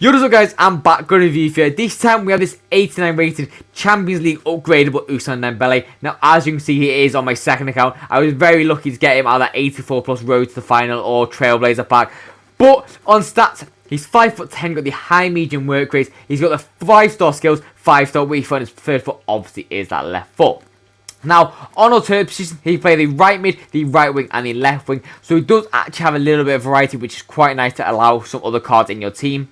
Yo, what's up guys, I'm back with a review for you. This time we have this 89 rated Champions League upgradable Ousmane Dembele. Now as you can see, he is on my second account. I was very lucky to get him out of that 84 plus road to the final or Trailblazer pack. But on stats, he's 5'10", got the high medium work rate. He's got the 5-star skills, 5-star weak foot, and his third foot obviously is that left foot. Now, on alternate positions, he plays the right mid, the right wing, and the left wing. So he does actually have a little bit of variety, which is quite nice to allow some other cards in your team.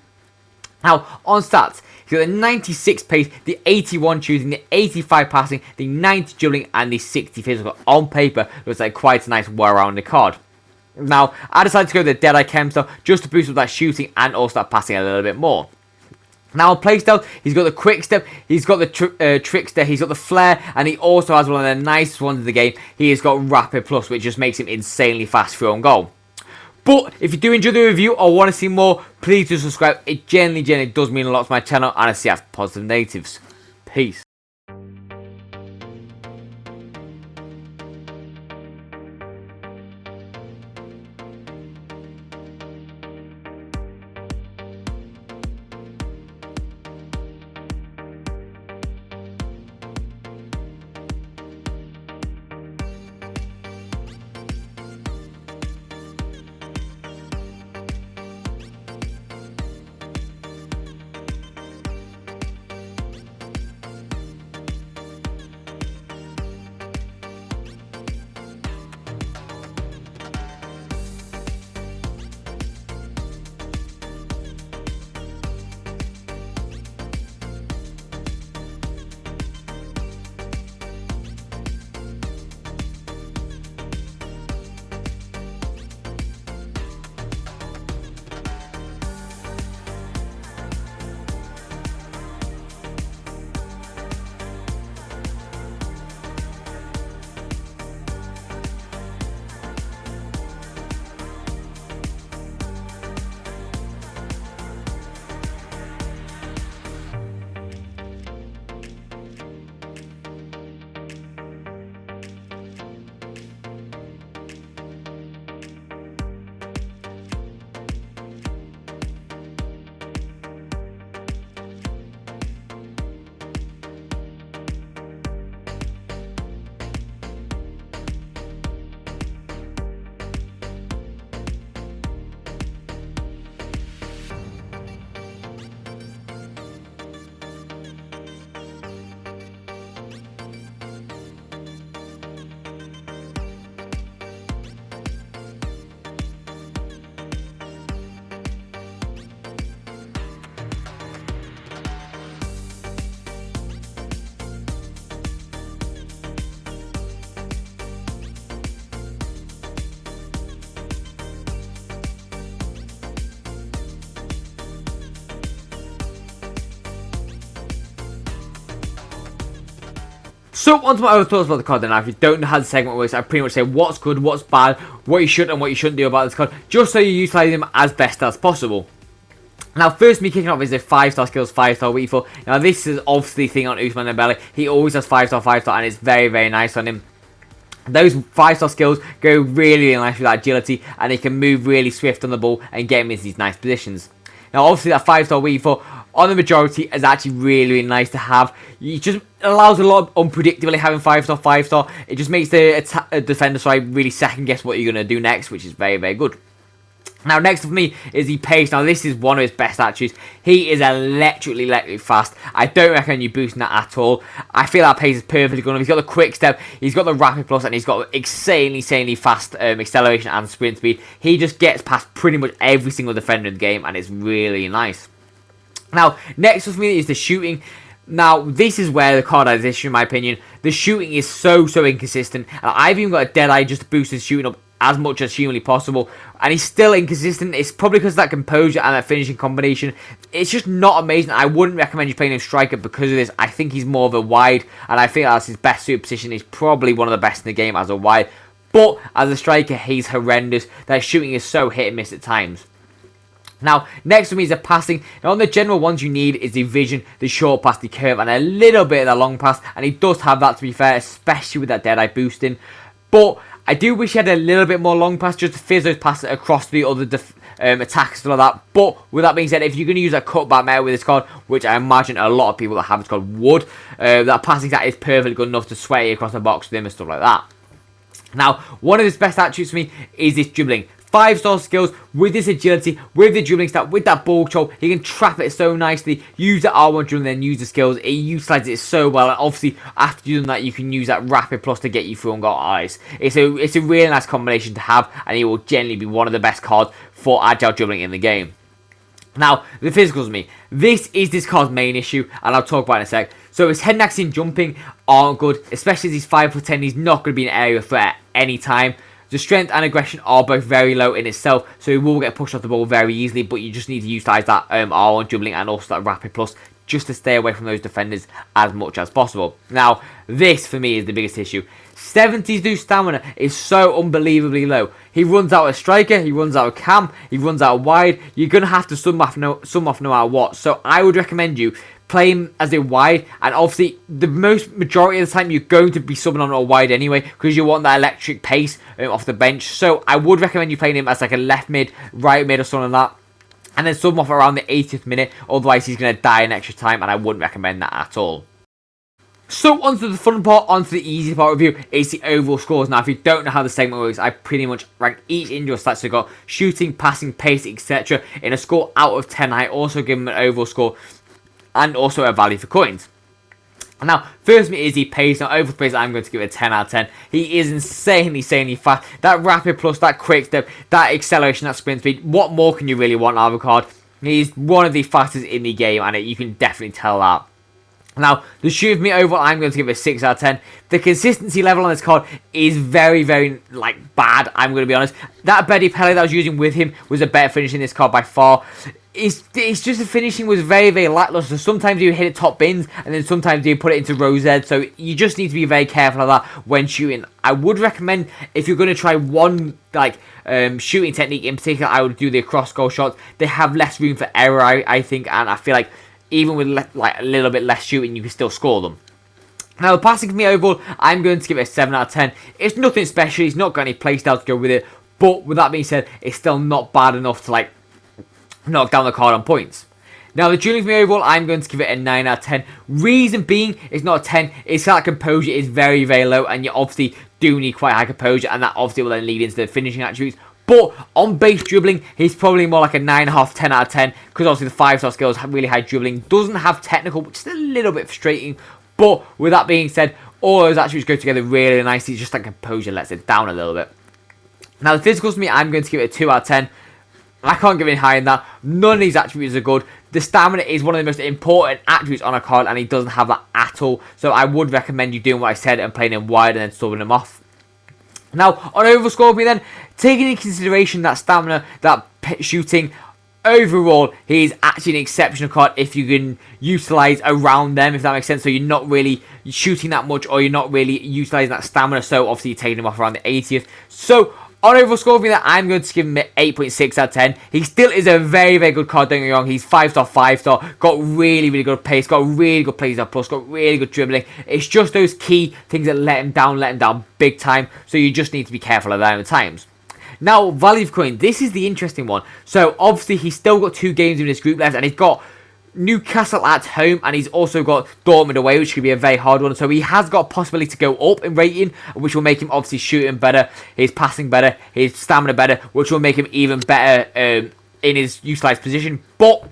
Now, on stats, he's got the 96 pace, the 81 shooting, the 85 passing, the 90 dribbling, and the 60 physical. On paper, looks like quite a nice well-rounded card. Now, I decided to go with the Deadeye Chem stuff just to boost up that shooting and also that passing a little bit more. Now, on playstyle, he's got the quick step, he's got the trickster, he's got the flare, and he also has one of the nicest ones in the game. He has got rapid plus, which just makes him insanely fast through on goal. But if you do enjoy the review or want to see more, please do subscribe. It genuinely does mean a lot to my channel, and I see have positive negatives. Peace. So, on to my other thoughts about the card then. Now, if you don't know how the segment works, I pretty much say what's good, what's bad, what you should and what you shouldn't do about this card, just so you utilise them as best as possible. Now, first me kicking off is the 5-star skills, 5-star weak foot. Now, this is obviously the thing on Ousmane Dembele. He always has 5-star, 5-star, and it's very, very nice on him. Those 5-star skills go really, really nice with that agility, and he can move really swift on the ball and get him into these nice positions. Now, obviously, that 5-star weak foot on the majority is actually really, really nice to have. It just allows a lot of unpredictability having 5-star, 5-star. It just makes the defender side really second guess what you're going to do next, which is very, very good. Now, next for me is the pace. Now, this is one of his best attributes. He is electrically fast. I don't recommend you boosting that at all. I feel that pace is perfectly good. He's got the quick step, he's got the rapid plus, and he's got insanely fast acceleration and sprint speed. He just gets past pretty much every single defender in the game, and it's really nice. Now, next for me is the shooting. Now, this is where the card has an issue, in my opinion. The shooting is so inconsistent. And I've even got a Deadeye just to boost his shooting up as much as humanly possible, and he's still inconsistent. It's probably because of that composure and that finishing combination. It's just not amazing. I wouldn't recommend you playing him striker because of this. I think he's more of a wide, and I think that's his best suited position. He's probably one of the best in the game as a wide, but as a striker, he's horrendous. That shooting is so hit and miss at times. Now, next for me is the passing. Now, on the general ones you need is the vision, the short pass, the curve, and a little bit of the long pass. And he does have that, to be fair, especially with that Deadeye boosting. But I do wish he had a little bit more long pass just to fizz those passes across the other attack and stuff like that. But with that being said, if you're going to use a cutback meta with this card, which I imagine a lot of people that have this card would, that passing stat is perfectly good enough to sway across the box with him and stuff like that. Now, one of his best attributes for me is this dribbling. 5-star skills with this agility, with the dribbling stat, with that ball control. He can trap it so nicely, use the R1 dribbling, then use the skills. He utilizes it so well, and obviously after doing that, you can use that rapid plus to get you through on goal eyes. It's a really nice combination to have, and he will generally be one of the best cards for agile dribbling in the game. Now, the physicals me. This is this card's main issue, and I'll talk about it in a sec. So his head and axis and jumping aren't good, especially as he's 5'10". He's not going to be an area threat at any time. The strength and aggression are both very low in itself, so he will get pushed off the ball very easily, but you just need to utilise that R1 dribbling and also that rapid plus just to stay away from those defenders as much as possible. Now, this for me is the biggest issue. 72 stamina is so unbelievably low. He runs out of striker, he runs out of cam, he runs out of wide. You're going to have to sum off no matter what. So I would recommend you play him as a wide, and obviously the majority of the time you're going to be subbing on a wide anyway because you want that electric pace off the bench. So I would recommend you playing him as like a left mid, right mid or something like that, and then sub him off around the 80th minute, otherwise he's going to die in extra time, and I wouldn't recommend that at all. So onto the fun part, onto the easy part review, is the overall scores. Now if you don't know how the segment works, I pretty much rank each individual stats. So got shooting, passing, pace, etc. in a score out of 10. I also give him an overall score and also a value for coins. Now, first me is he pace. Now, over pace, I'm going to give it a 10 out of 10. He is insanely fast. That rapid plus, that quick step, that acceleration, that sprint speed. What more can you really want out of a card? He's one of the fastest in the game, and you can definitely tell that. Now, the shooting for me overall, I'm going to give it a 6 out of 10. The consistency level on this card is very, bad, I'm going to be honest. That Betty Pele that I was using with him was a better finish in this card by far. It's just the finishing was very lackluster. Sometimes you hit it top bins, and then sometimes you put it into row Z. So you just need to be very careful of that when shooting. I would recommend, if you're going to try one shooting technique in particular, I would do the cross goal shots. They have less room for error, I think, and I feel like even with a little bit less shooting, you can still score them. Now, the passing for me overall, I'm going to give it a 7 out of 10. It's nothing special. He's not got any playstyle to go with it. But with that being said, it's still not bad enough to knock down the card on points. Now, the dribbling for me overall, I'm going to give it a 9 out of 10. Reason being, it's not a 10. It's that composure is very low, and you obviously do need quite high composure, and that obviously will then lead into the finishing attributes. But on base dribbling, he's probably more like a 9.5, 10 out of 10, because obviously the 5-star skills have really high dribbling. Doesn't have technical, which is a little bit frustrating. But with that being said, all those attributes go together really nicely. Just that composure lets it down a little bit. Now, the physicals for me, I'm going to give it a 2 out of 10. I can't give it any higher than that. None of these attributes are good. The stamina is one of the most important attributes on a card, and he doesn't have that at all. So I would recommend you doing what I said and playing him wide and then subbing him off. Now, on overall score for me then, taking into consideration that stamina, that shooting, overall, he is actually an exceptional card if you can utilise around them, if that makes sense. So you're not really shooting that much, or you're not really utilising that stamina, so obviously you're taking him off around the 80th. So, on overall score for me, that I'm going to give him an 8.6 out of 10. He still is a very good card, don't get me wrong. He's 5-star, 5-star, got really good pace, got really good plays plus, got really good dribbling. It's just those key things that let him down big time. So you just need to be careful of that at times. Now, value for coin. This is the interesting one. So obviously he's still got 2 games in this group left, and he's got Newcastle at home, and he's also got Dortmund away, which could be a very hard one. So he has got a possibility to go up in rating, which will make him obviously shooting better, his passing better, his stamina better, which will make him even better in his utilised position. But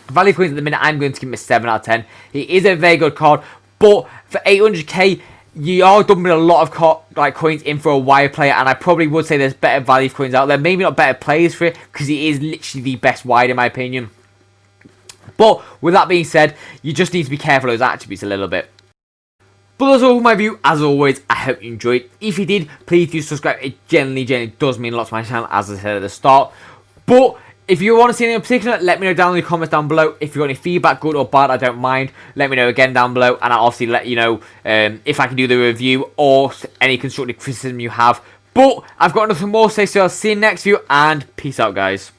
value coins at the minute, I'm going to give him a 7 out of 10. He is a very good card, but for 800k, you are dumping a lot of coins in for a wide player, and I probably would say there's better value coins out there. Maybe not better players for it, because he is literally the best wide in my opinion. But with that being said, you just need to be careful of those attributes a little bit. But that's all for my view. As always, I hope you enjoyed. If you did, please do subscribe. It genuinely does mean a lot to my channel, as I said at the start. But if you want to see anything in particular, let me know down in the comments down below. If you've got any feedback, good or bad, I don't mind. Let me know again down below, and I'll obviously let you know if I can do the review or any constructive criticism you have. But I've got nothing more to say, so I'll see you in the next video, and peace out, guys.